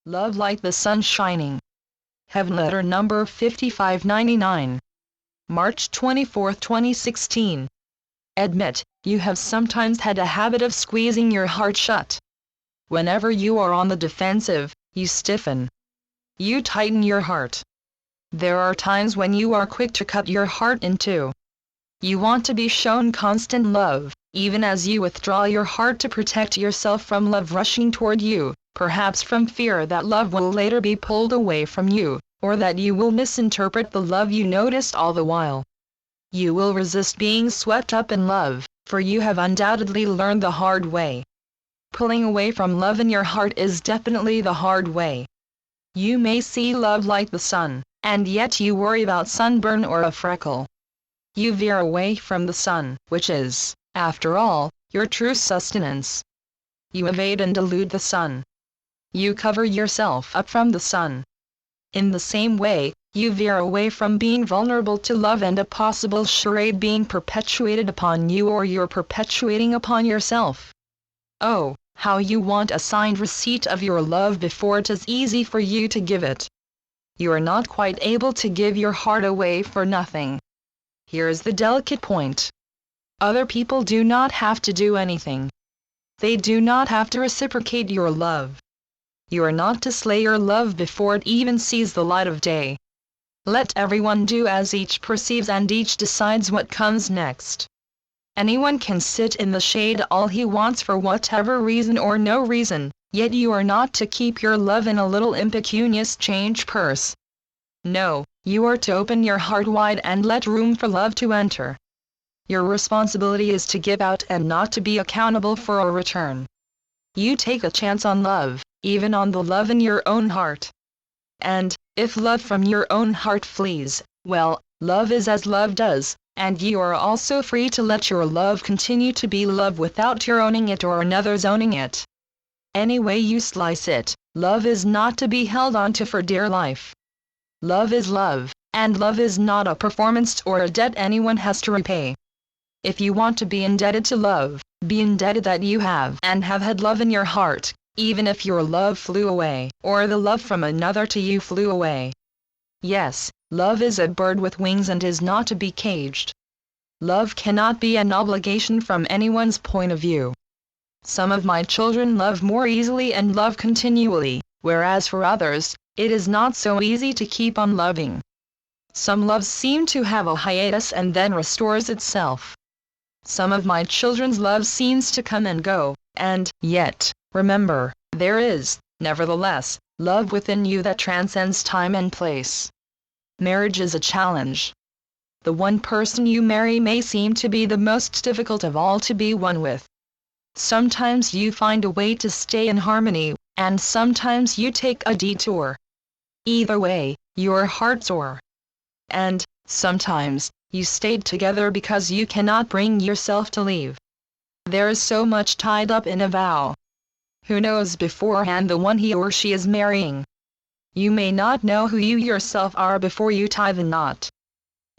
Love like the sun shining. Heavenletter number 5599. March 24, 2016. Admit, you have sometimes had a habit of squeezing your heart shut. Whenever you are on the defensive, you stiffen. You tighten your heart. There are times when you are quick to cut your heart in two. You want to be shown constant love, even as you withdraw your heart to protect yourself from love rushing toward you, perhaps from fear that love will later be pulled away from you, or that you will misinterpret the love you noticed all the while. You will resist being swept up in love, for you have undoubtedly learned the hard way. Pulling away from love in your heart is definitely the hard way. You may see love like the sun, and yet you worry about sunburn or a freckle. You veer away from the sun, which is, after all, your true sustenance. You evade and elude the sun. You cover yourself up from the sun. In the same way, you veer away from being vulnerable to love and a possible charade being perpetuated upon you, or you're perpetuating upon yourself. Oh, how you want a signed receipt of your love before it is easy for you to give it. You are not quite able to give your heart away for nothing. Here is the delicate point. Other people do not have to do anything. They do not have to reciprocate your love. You are not to slay your love before it even sees the light of day. Let everyone do as each perceives and each decides what comes next. Anyone can sit in the shade all he wants for whatever reason or no reason, yet you are not to keep your love in a little impecunious change purse. No, you are to open your heart wide and let room for love to enter. Your responsibility is to give out and not to be accountable for a return. You take a chance on love, even on the love in your own heart. And, if love from your own heart flees, well, love is as love does, and you are also free to let your love continue to be love without your owning it or another's owning it. Any way you slice it, love is not to be held on to for dear life. Love is love, and love is not a performance or a debt anyone has to repay. If you want to be indebted to love, be indebted that you have and have had love in your heart, even if your love flew away, or the love from another to you flew away. Yes, love is a bird with wings and is not to be caged. Love cannot be an obligation from anyone's point of view. Some of my children love more easily and love continually, whereas for others, it is not so easy to keep on loving. Some loves seem to have a hiatus and then restores itself. Some of my children's love seems to come and go, and yet, remember, there is, nevertheless, love within you that transcends time and place. Marriage is a challenge. The one person you marry may seem to be the most difficult of all to be one with. Sometimes you find a way to stay in harmony, and sometimes you take a detour. Either way, your hearts soar. And, sometimes, you stayed together because you cannot bring yourself to leave. There is so much tied up in a vow. Who knows beforehand the one he or she is marrying? You may not know who you yourself are before you tie the knot.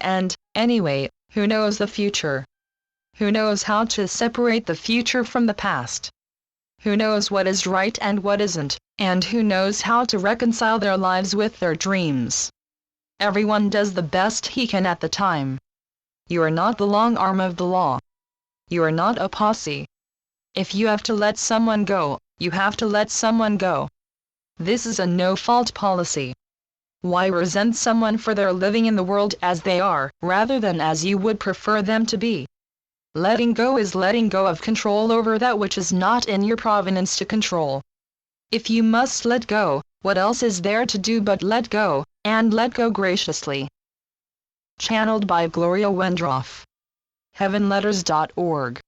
And, anyway, who knows the future? Who knows how to separate the future from the past? Who knows what is right and what isn't, and who knows how to reconcile their lives with their dreams? Everyone does the best he can at the time. You are not the long arm of the law. You are not a posse. If you have to let someone go, you have to let someone go. This is a no-fault policy. Why resent someone for their living in the world as they are, rather than as you would prefer them to be? Letting go is letting go of control over that which is not in your provenance to control. If you must let go, what else is there to do but let go, and let go graciously? Channeled by Gloria Wendroff. Heavenletters.org